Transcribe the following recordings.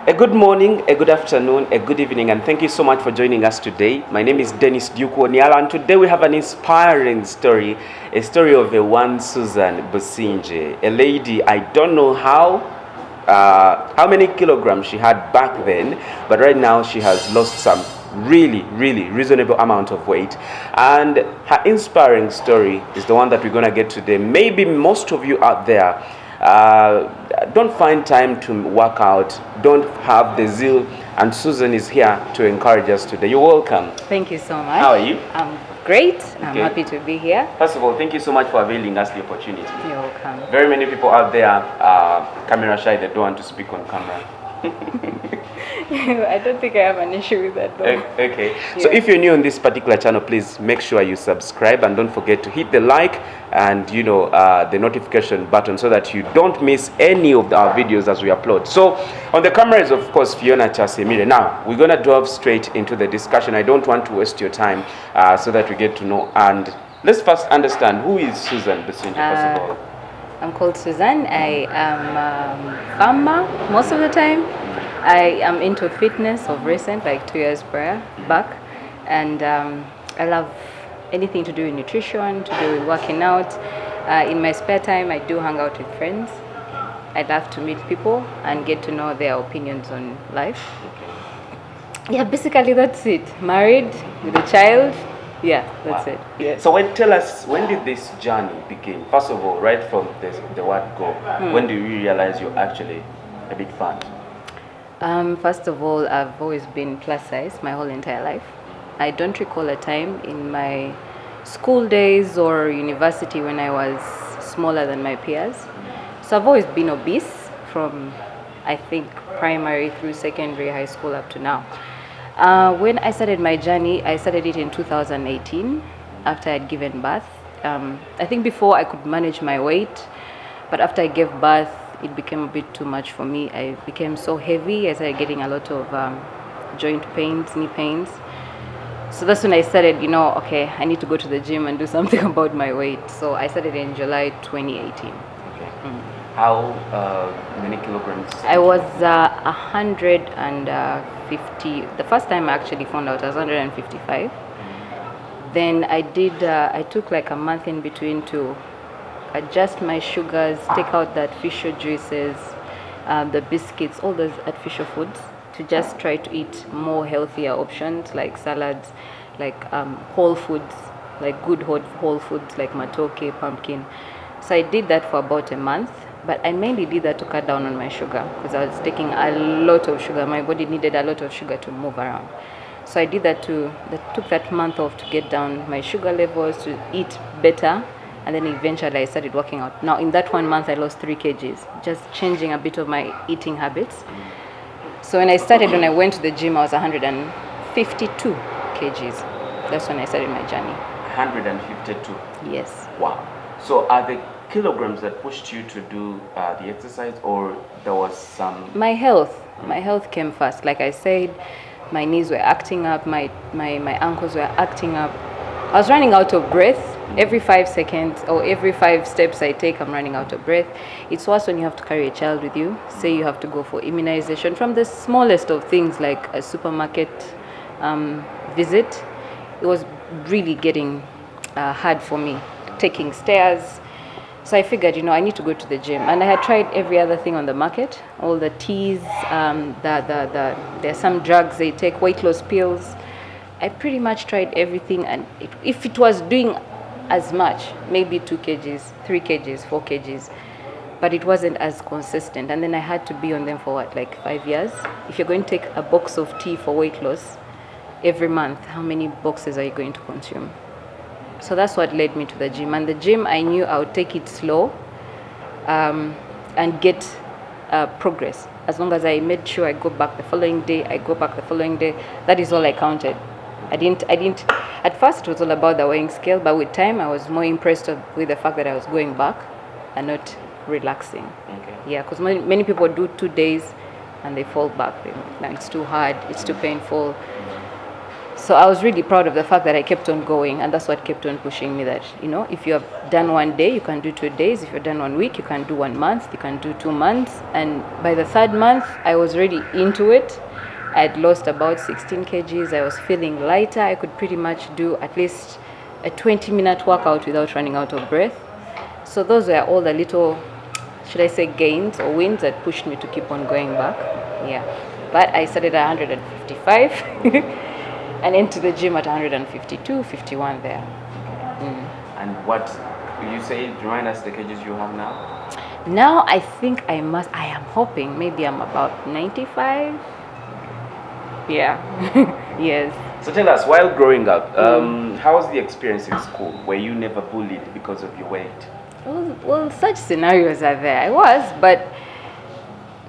A good morning, a good afternoon, a good evening, and thank you so much for joining us today. My name is Dennis Duke Oniala, and today we have an inspiring story, a story of a one Susan Businge, a lady. I don't know how many kilograms she had back then, but right now she has lost some really reasonable amount of weight, and her inspiring story is the one that we're going to get today. Maybe most of you out there don't find time to work out, don't have the zeal, and Susan is here to encourage us today. You're welcome. Thank you so much. How are you? I'm great. I'm happy to be here. First of all, thank you so much for availing us the opportunity. You're welcome. Very many people out there are camera shy, they don't want to speak on camera. I don't think I have an issue with that though. Okay. Yeah. So if you're new on this particular channel, please make sure you subscribe and don't forget to hit the like and the notification button so that you don't miss any of our videos as we upload. So on the camera is of course Fiona Chasemire. Now we're gonna delve straight into the discussion. I don't want to waste your time so that we get to know, and let's first understand who is Susan Businge first of all. I'm called Susan. I am a farmer most of the time. I am into fitness of recent, like 2 years back, and I love anything to do with nutrition, to do with working out. In my spare time, I do hang out with friends. I love to meet people and get to know their opinions on life. Yeah, basically that's it. Married with a child. Yeah, that's it. Yeah. So tell us, when did this journey begin? First of all, right from the word go, when do you realize you're actually a bit fat? First of all, I've always been plus size my whole entire life. I don't recall a time in my school days or university when I was smaller than my peers. So I've always been obese from, I think, primary through secondary, high school up to now. When I started my journey, I started it in 2018 after I'd given birth. I think before I could manage my weight, but after I gave birth, it became a bit too much for me. I became so heavy. I started getting a lot of joint pains, knee pains. So that's when I started, okay, I need to go to the gym and do something about my weight. So I started in July 2018. Okay. How many kilograms? I was 150. The first time I actually found out I was 155. Then I took like a month in between to adjust my sugars, take out the artificial juices, the biscuits, all those artificial foods, to just try to eat more healthier options like salads, like whole foods, like good whole foods like matoke, pumpkin. So I did that for about a month, but I mainly did that to cut down on my sugar because I was taking a lot of sugar. My body needed a lot of sugar to move around. So I did that took that month off to get down my sugar levels, to eat better. And then eventually I started working out. Now in that 1 month I lost 3 kgs, just changing a bit of my eating habits. So when I went to the gym, I was 152 kgs. That's when I started my journey. 152? Yes. Wow. So are the kilograms that pushed you to do the exercise, or there was some... My health came first. Like I said, my knees were acting up, my ankles were acting up. I was running out of breath. Every 5 seconds or every 5 steps I take, I'm running out of breath. It's worse when you have to carry a child with you. Say you have to go for immunization, from the smallest of things like a supermarket visit. It was really getting hard for me, taking stairs. So I figured, I need to go to the gym. And I had tried every other thing on the market, all the teas, there's some drugs they take, weight loss pills. I pretty much tried everything, and if it was doing as much, maybe 2 kgs, 3 kgs, 4 kgs, but it wasn't as consistent. And then I had to be on them for like 5 years. If you're going to take a box of tea for weight loss every month, how many boxes are you going to consume? So that's what led me to the gym. And the gym, I knew I would take it slow and get progress. As long as I made sure I go back the following day, that is all I counted. I didn't. At first, it was all about the weighing scale, but with time, I was more impressed with the fact that I was going back and not relaxing. Okay. Yeah, because many people do 2 days and they fall back. Now it's too hard, it's too painful. So I was really proud of the fact that I kept on going, and that's what kept on pushing me that, if you have done 1 day, you can do 2 days. If you've done 1 week, you can do 1 month, you can do 2 months. And by the 3rd month, I was really into it. I'd lost about 16 kgs. I was feeling lighter. I could pretty much do at least a 20-minute workout without running out of breath. So those were all the little, should I say, gains or wins that pushed me to keep on going back. Yeah. But I started at 155 and into the gym at 152, 51 there. And what you say, remind us the kgs you have now? Now I think I am hoping maybe I'm about 95. Yeah. Yes. So tell us, while growing up, how was the experience in school? Were you never bullied because of your weight? Well, such scenarios are there. I was, but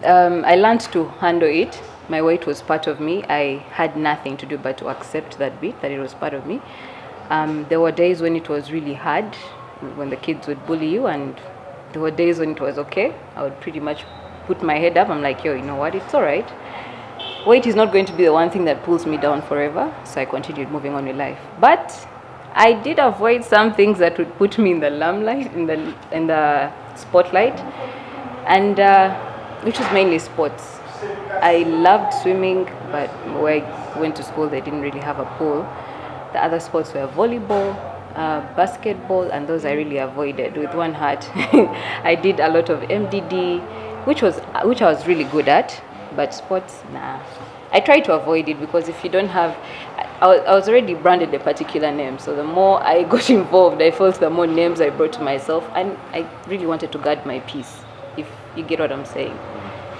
I learned to handle it. My weight was part of me. I had nothing to do but to accept that it was part of me. There were days when it was really hard, when the kids would bully you, and there were days when it was okay. I would pretty much put my head up. I'm like, yo, you know what? It's all right. Weight is not going to be the one thing that pulls me down forever. So I continued moving on with life. But I did avoid some things that would put me in the limelight, in the spotlight, and which was mainly sports. I loved swimming, but where I went to school, they didn't really have a pool. The other sports were volleyball, basketball, and those I really avoided with one heart. I did a lot of MDD, which I was really good at, but sports, nah. I tried to avoid it because if you don't have, I was already branded a particular name, so the more I got involved, I felt the more names I brought to myself, and I really wanted to guard my peace, if you get what I'm saying.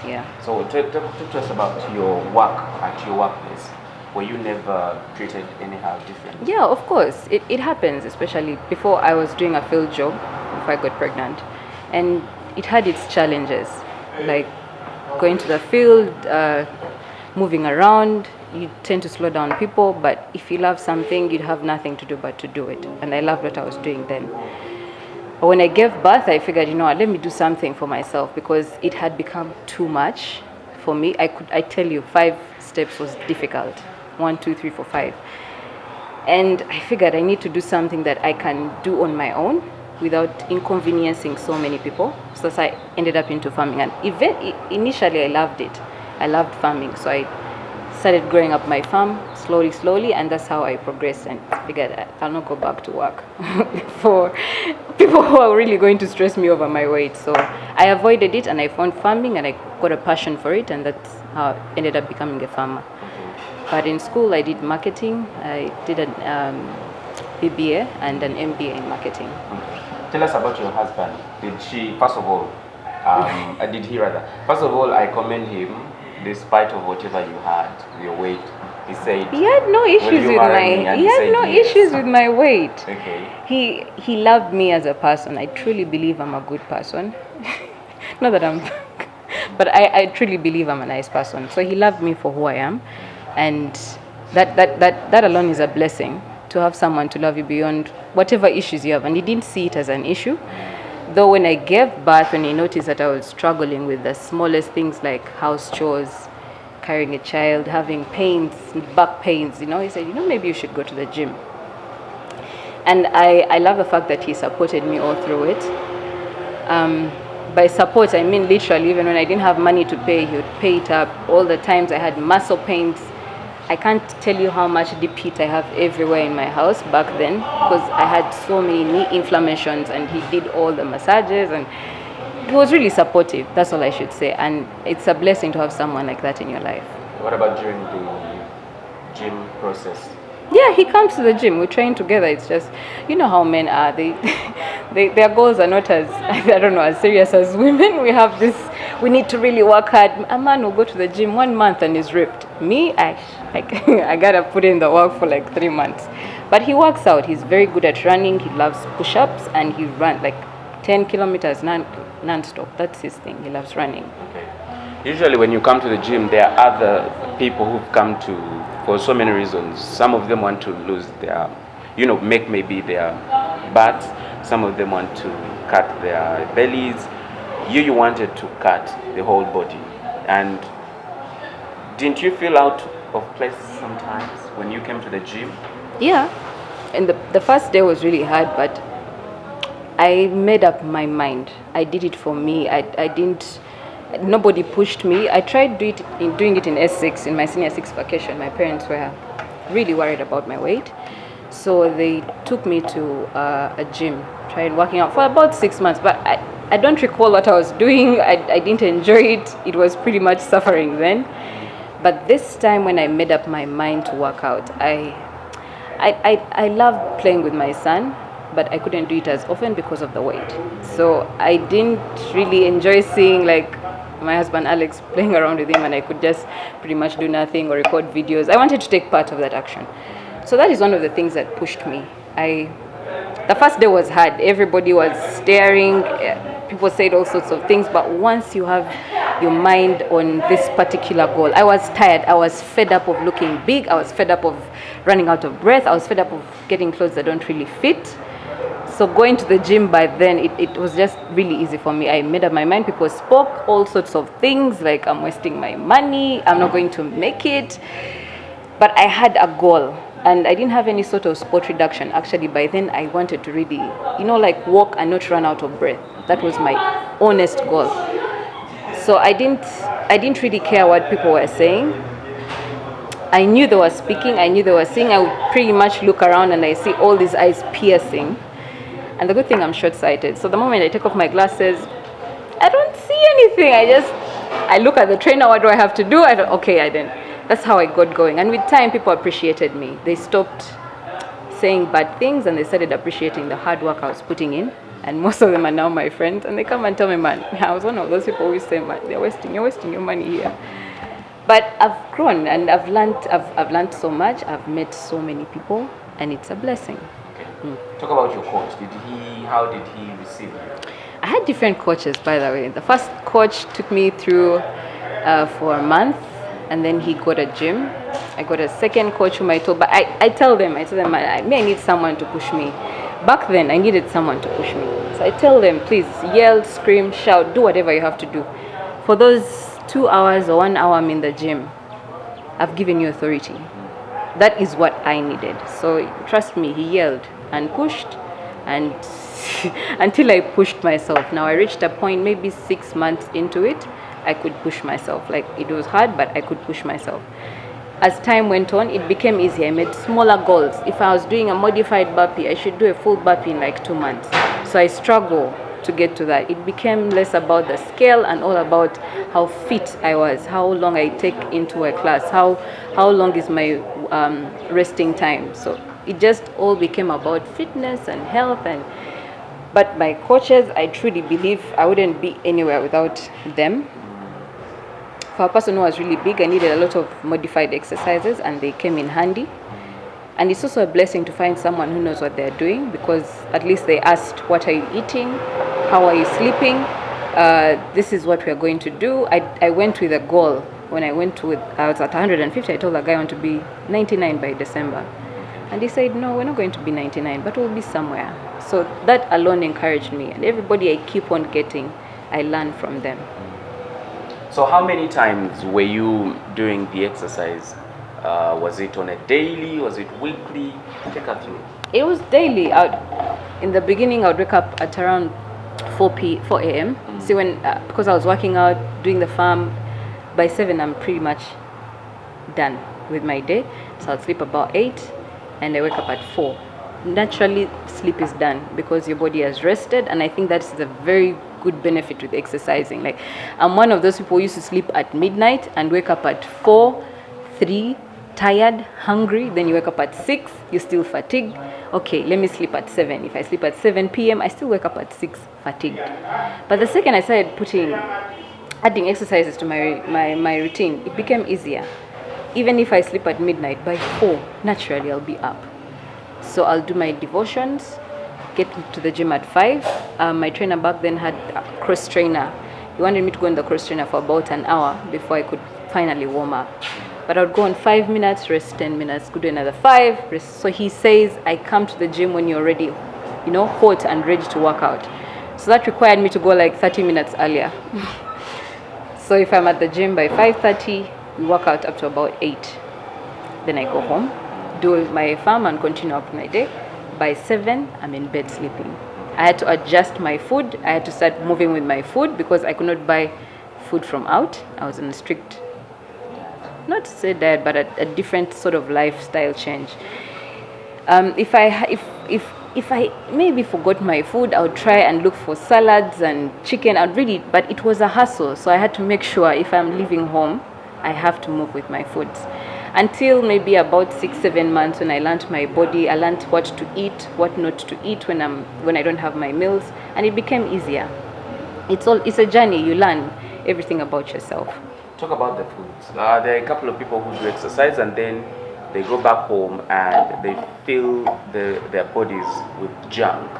Yeah. So talk to us about your work at your workplace. Were you never treated anyhow different? Yeah, of course. It happens, especially before I was doing a field job, before I got pregnant. And it had its challenges, like going to the field, moving around. You tend to slow down people, but if you love something, you'd have nothing to do but to do it. And I loved what I was doing then. But when I gave birth, I figured, let me do something for myself because it had become too much for me. I tell you, 5 steps was difficult. 1, 2, 3, 4, 5. And I figured I need to do something that I can do on my own without inconveniencing so many people. So I ended up into farming. And initially, I loved it. I loved farming. So I started growing up my farm slowly, and that's how I progressed and figured I'll not go back to work for people who are really going to stress me over my weight. So I avoided it, and I found farming, and I got a passion for it, and that's how I ended up becoming a farmer. But in school, I did marketing. I did an BBA and an MBA in marketing. Tell us about your husband. First of all, I commend him. Despite of whatever you had, your weight, he said he had no issues with my weight. Okay. He loved me as a person. I truly believe I'm a good person. Not that I'm, but I truly believe I'm a nice person. So he loved me for who I am, and that alone is a blessing, to have someone to love you beyond whatever issues you have. And he didn't see it as an issue. Though when I gave birth, when he noticed that I was struggling with the smallest things like house chores, carrying a child, having pains, back pains, he said, maybe you should go to the gym. And I love the fact that he supported me all through it. By support, I mean literally, even when I didn't have money to pay, he would pay it up. All the times I had muscle pains, I can't tell you how much deep heat I have everywhere in my house back then, because I had so many knee inflammations, and he did all the massages, and he was really supportive. That's all I should say. And it's a blessing to have someone like that in your life. What about during the gym process? Yeah, he comes to the gym. We train together. It's just, how men are. Their goals are not as serious as women. We have this, we need to really work hard. A man will go to the gym 1 month and is ripped. Me, I gotta put in the work for like 3 months. But he works out. He's very good at running. He loves push-ups, and he runs like 10 kilometers non-stop. That's his thing. He loves running. Okay. Usually when you come to the gym, there are other people who've come for so many reasons. Some of them want to lose their, make maybe their butts. Some of them want to cut their bellies. You wanted to cut the whole body. And didn't you fill out of places sometimes when you came to the gym? Yeah, and the first day was really hard, but I made up my mind. I did it for me. I didn't. Nobody pushed me. I tried doing it in S6 in my senior 6 vacation. My parents were really worried about my weight, so they took me to a gym. Tried working out for about 6 months, but I don't recall what I was doing. I didn't enjoy it. It was pretty much suffering then. But this time when I made up my mind to work out, I love playing with my son, but I couldn't do it as often because of the weight. So I didn't really enjoy seeing like my husband Alex playing around with him, and I could just pretty much do nothing or record videos. I wanted to take part of that action. So that is one of the things that pushed me. The first day was hard. Everybody was staring. People said all sorts of things, but once you have your mind on this particular goal, I was tired. I was fed up of looking big. I was fed up of running out of breath. I was fed up of getting clothes that don't really fit. So going to the gym by then, it was just really easy for me. I made up my mind. People spoke all sorts of things, like I'm wasting my money, I'm not going to make it. But I had a goal, and I didn't have any sort of sport reduction. Actually, by then I wanted to really, like walk and not run out of breath. That was my honest goal. So I didn't really care what people were saying. I knew they were speaking, I knew they were saying. I would pretty much look around and I see all these eyes piercing. And the good thing, I'm short-sighted. So the moment I take off my glasses, I don't see anything. I look at the trainer, what do I have to do? That's how I got going. And with time, people appreciated me. They stopped saying bad things and they started appreciating the hard work I was putting in. And most of them are now my friends. And they come and tell me, man, I was one of those people who always say, man, you're wasting your money here. But I've grown and I've learned so much. I've met so many people, and it's a blessing. Talk about your coach. How did he receive you? I had different coaches, by the way. The first coach took me through for a month, and then he got a gym. I got a second coach whom I told, but I tell them, I need someone to push me. Back then, I needed someone to push me. So I tell them, please yell, scream, shout, do whatever you have to do. For those 2 hours or 1 hour I'm in the gym, I've given you authority. That is what I needed. So trust me, he yelled and pushed, and until I pushed myself. Now I reached a point, maybe 6 months into it, I could push myself. Like, it was hard, but I could push myself. As time went on, it became easier. I made smaller goals. If I was doing a modified burpee, I should do a full burpee in like 2 months. So I struggle to get to that. It became less about the scale and all about how fit I was, how long I take into a class, how long is my resting time. So it just all became about fitness and health. But my coaches, I truly believe I wouldn't be anywhere without them. For a person who was really big, I needed a lot of modified exercises, and they came in handy. And it's also a blessing to find someone who knows what they're doing, because at least they asked, what are you eating? How are you sleeping? This is what we're going to do. I went with a goal. When I was at 150, I told the guy I want to be 99 by December. And he said, no, we're not going to be 99, but we'll be somewhere. So that alone encouraged me. And everybody I keep on getting, I learn from them. So how many times were you doing the exercise? Was it on a daily? Was it weekly? Take us through. It was daily. In the beginning, I would wake up at around 4 a.m. See, because I was working out, doing the farm, by 7 I'm pretty much done with my day. So I'll sleep about 8 and I wake up at 4. Naturally, sleep is done because your body has rested, and I think that's a very good benefit with exercising. Like, I'm one of those people who used to sleep at midnight and wake up at 4, 3, tired, hungry, then you wake up at 6, you're still fatigued. Okay, let me sleep at 7. If I sleep at 7 p.m., I still wake up at 6, fatigued. But the second I started adding exercises to my routine, it became easier. Even if I sleep at midnight, by 4, naturally I'll be up. So I'll do my devotions, get to the gym at 5. My trainer back then had a cross trainer. He wanted me to go on the cross trainer for about an hour before I could finally warm up. But I would go on 5 minutes, rest 10 minutes, go do another 5, rest. So he says, I come to the gym when you're ready, hot and ready to work out. So that required me to go like 30 minutes earlier. So if I'm at the gym by 5:30, we work out up to about 8. then I go home, do my farm and continue up my day. By 7, I'm in bed sleeping. I had to adjust my food. I had to start moving with my food because I could not buy food from out. I was in a strict, not to say diet, but a different sort of lifestyle change. If I maybe forgot my food, I would try and look for salads and chicken. But it was a hassle. So I had to make sure if I'm leaving home, I have to move with my foods. Until maybe about 6-7 months, when I learned my body, I learned what to eat, what not to eat when I don't have my meals, and it became easier. It's a journey. You learn everything about yourself. Talk about the foods. There are a couple of people who do exercise and then they go back home and they fill their bodies with junk.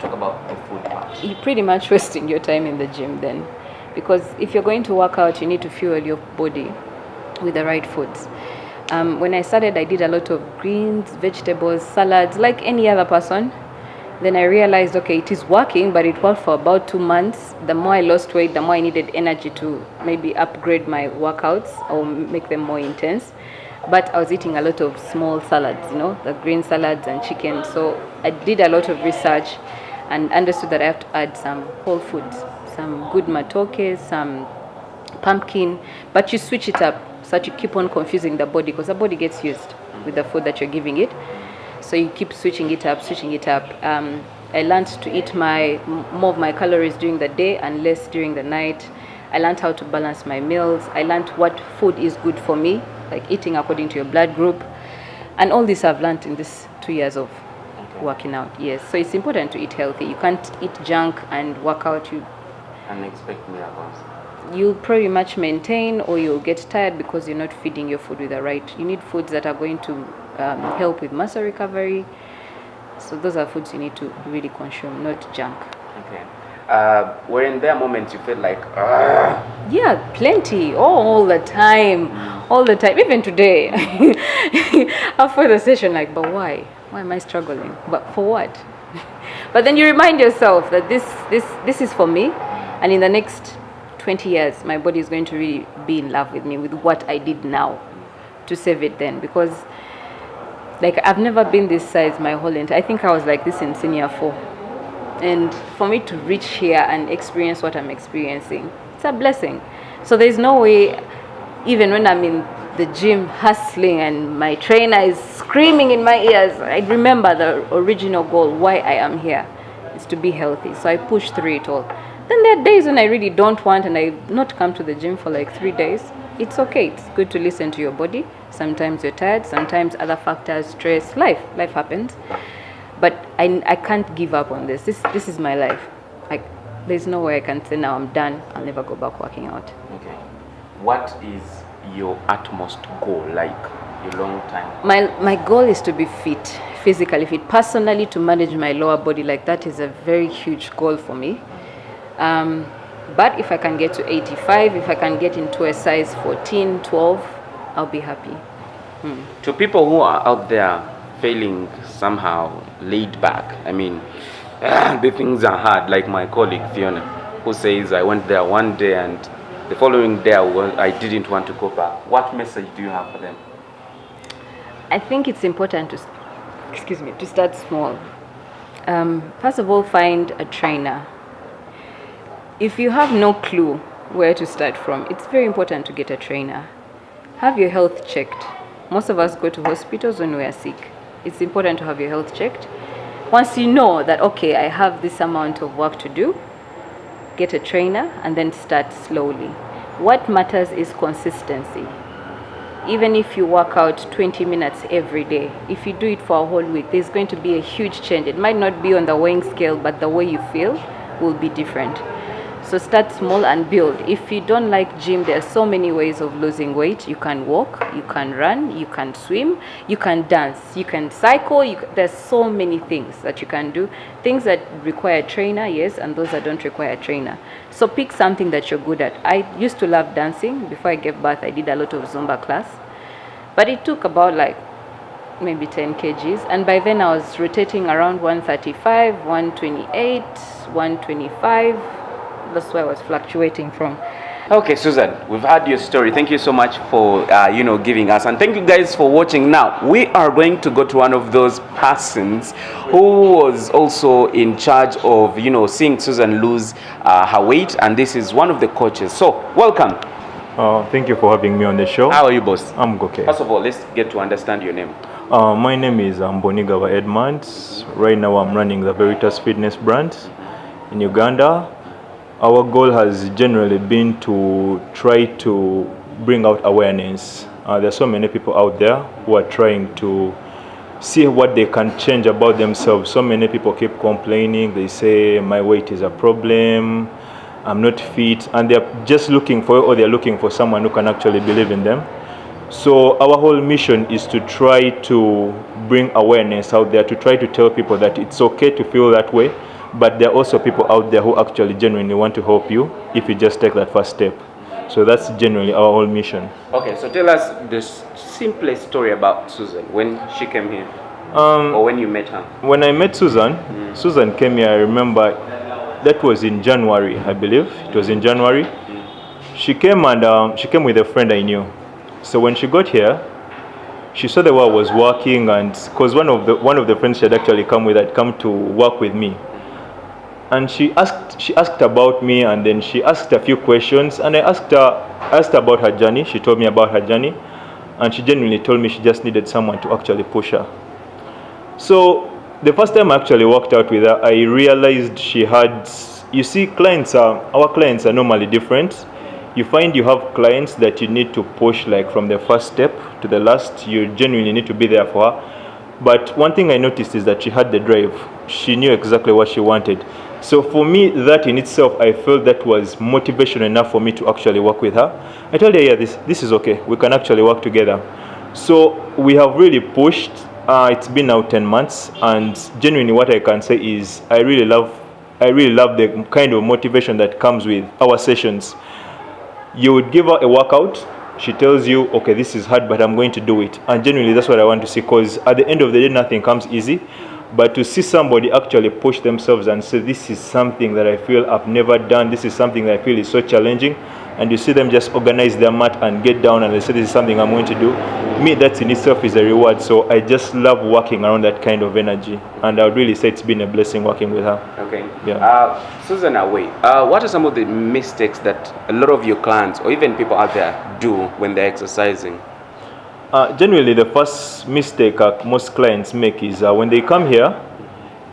Talk about the food part. You're pretty much wasting your time in the gym then, because if you're going to work out, you need to fuel your body with the right foods. When I started, I did a lot of greens, vegetables, salads, like any other person. Then I realized, okay, it is working, but it worked for about 2 months. The more I lost weight, the more I needed energy to maybe upgrade my workouts or make them more intense. But I was eating a lot of small salads, the green salads and chicken. So I did a lot of research and understood that I have to add some whole foods, some good matoke, some pumpkin, but you switch it up so that you keep on confusing the body, because the body gets used with the food that you're giving it. So you keep switching it up. I learned to eat more of my calories during the day and less during the night. I learned how to balance my meals. I learned what food is good for me, like eating according to your blood group. And all this I've learned in this 2 years of working out. Yes, so it's important to eat healthy. You can't eat junk and work out. And expect miracles. You'll pretty much maintain, or you'll get tired because you're not feeding your food with the right. You need foods that are going to help with muscle recovery. So those are foods you need to really consume, not junk. Okay. Were in there moments you felt like, Yeah, plenty, all the time, even today. After the session, like, but why am I struggling? But for what? But then you remind yourself that this is for me, and in the next 20 years, my body is going to really be in love with me, with what I did now, to save it then. Because, like, I've never been this size my whole entire. I think I was like this in senior 4. And for me to reach here and experience what I'm experiencing, it's a blessing. So there's no way, even when I'm in the gym hustling and my trainer is screaming in my ears, I remember the original goal, why I am here, is to be healthy. So I push through it all. Then there are days when I really don't want and I not come to the gym for like 3 days. It's okay. It's good to listen to your body. Sometimes you're tired. Sometimes other factors, stress, life happens. But I can't give up on this. This is my life. Like, there's no way I can say now I'm done. I'll never go back working out. Okay. What is your utmost goal, like your long time? My goal is to be fit, physically fit. Personally, to manage my lower body, like that is a very huge goal for me. But if I can get to 85, if I can get into a size 14, 12, I'll be happy. To people who are out there feeling somehow laid back, I mean, the things are hard, like my colleague Fiona, who says, I went there one day and the following day I didn't want to go back. What message do you have for them? I think it's important to start small. First of all, find a trainer. If you have no clue where to start from, it's very important to get a trainer. Have your health checked. Most of us go to hospitals when we are sick. It's important to have your health checked. Once you know that, okay, I have this amount of work to do, get a trainer and then start slowly. What matters is consistency. Even if you work out 20 minutes every day, if you do it for a whole week, there's going to be a huge change. It might not be on the weighing scale, but the way you feel will be different. So start small and build. If you don't like gym, there are so many ways of losing weight. You can walk, you can run, you can swim, you can dance, you can cycle. There's so many things that you can do. Things that require a trainer, yes, and those that don't require a trainer. So pick something that you're good at. I used to love dancing. Before I gave birth, I did a lot of Zumba class. But it took about like maybe 10 kgs. And by then I was rotating around 135, 128, 125. That's where I was fluctuating from. Okay, Susan, we've heard your story. Thank you so much for giving us, and thank you guys for watching. Now we are going to go to one of those persons who was also in charge of seeing Susan lose her weight, and this is one of the coaches. So welcome. Thank you for having me on the show. How are you, boss? I'm okay. First of all, let's get to understand your name. My name is Mbonigawa Edmund. Right now I'm running the Veritas Fitness brand in Uganda. Our goal has generally been to try to bring out awareness. There are so many people out there who are trying to see what they can change about themselves. So many people keep complaining. They say my weight is a problem, I'm not fit, and they're just looking they're looking for someone who can actually believe in them. So our whole mission is to try to bring awareness out there, to try to tell people that it's okay to feel that way, but there are also people out there who actually genuinely want to help you if you just take that first step. So that's generally our whole mission. Okay, so tell us the simplest story about Susan when she came here, or when you met her. When I met Susan, Susan came here, I remember that was in January, I believe. It was in January. She came and she came with a friend I knew. So when she got here, she saw the way I was working, and because one of the friends she had actually come with had come to work with me. And she asked about me, and then she asked a few questions, and I asked her about her journey. She told me about her journey, and she genuinely told me she just needed someone to actually push her. So the first time I actually worked out with her, I realized she had, you see, our clients are normally different. You find you have clients that you need to push, like from the first step to the last. You genuinely need to be there for her. But one thing I noticed is that she had the drive. She knew exactly what she wanted. So for me, that in itself, I felt that was motivation enough for me to actually work with her. I told her, yeah, this is okay. We can actually work together. So we have really pushed. It's been now 10 months, and genuinely what I can say is I really love the kind of motivation that comes with our sessions. You would give her a workout. She tells you, okay, this is hard, but I'm going to do it. And genuinely, that's what I want to see, because at the end of the day, nothing comes easy. But to see somebody actually push themselves and say, this is something that I feel I've never done, this is something that I feel is so challenging, and you see them just organize their mat and get down and they say, this is something I'm going to do, me, that in itself is a reward. So I just love working around that kind of energy, and I would really say it's been a blessing working with her. Okay. Yeah. Susan, what are some of the mistakes that a lot of your clients or even people out there do when they're exercising? Generally, the first mistake most clients make is when they come here,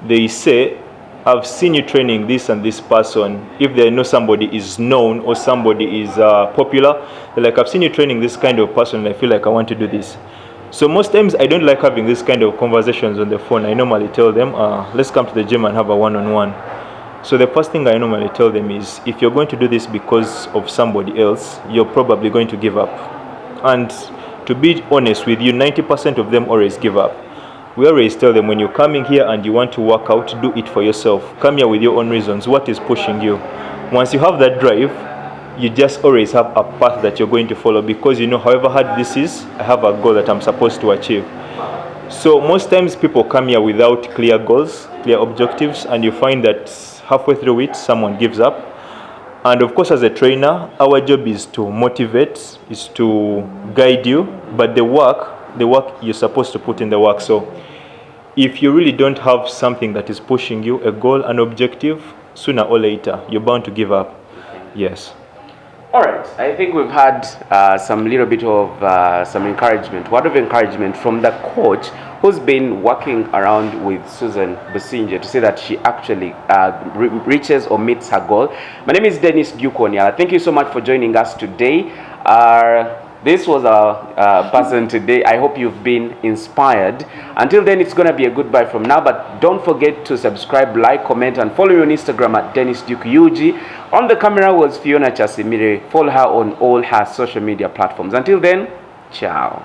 they say, I've seen you training this and this person. If they know somebody is known or somebody is popular, they're like, I've seen you training this kind of person and I feel like I want to do this. So most times I don't like having this kind of conversations on the phone. I normally tell them, let's come to the gym and have a one-on-one. So the first thing I normally tell them is, if you're going to do this because of somebody else, you're probably going to give up. And to be honest with you, 90% of them always give up. We always tell them, when you're coming here and you want to work out, do it for yourself. Come here with your own reasons. What is pushing you? Once you have that drive, you just always have a path that you're going to follow, because you know, however hard this is, I have a goal that I'm supposed to achieve. So most times people come here without clear goals, clear objectives, and you find that halfway through it, someone gives up. And of course, as a trainer, our job is to motivate, is to guide you, but the work you're supposed to put in the work. So if you really don't have something that is pushing you, a goal, an objective, sooner or later, you're bound to give up. Yes. All right. I think we've had some little bit of some encouragement, word of encouragement from the coach who's been working around with Susan Businge to say that she actually reaches or meets her goal. My name is Dennis Dukonia. Thank you so much for joining us today. This was our person today. I hope you've been inspired. Until then, it's going to be a goodbye from now. But don't forget to subscribe, like, comment, and follow me on Instagram at Dennis Duke UG. On the camera was Fiona Chasimire. Follow her on all her social media platforms. Until then, ciao.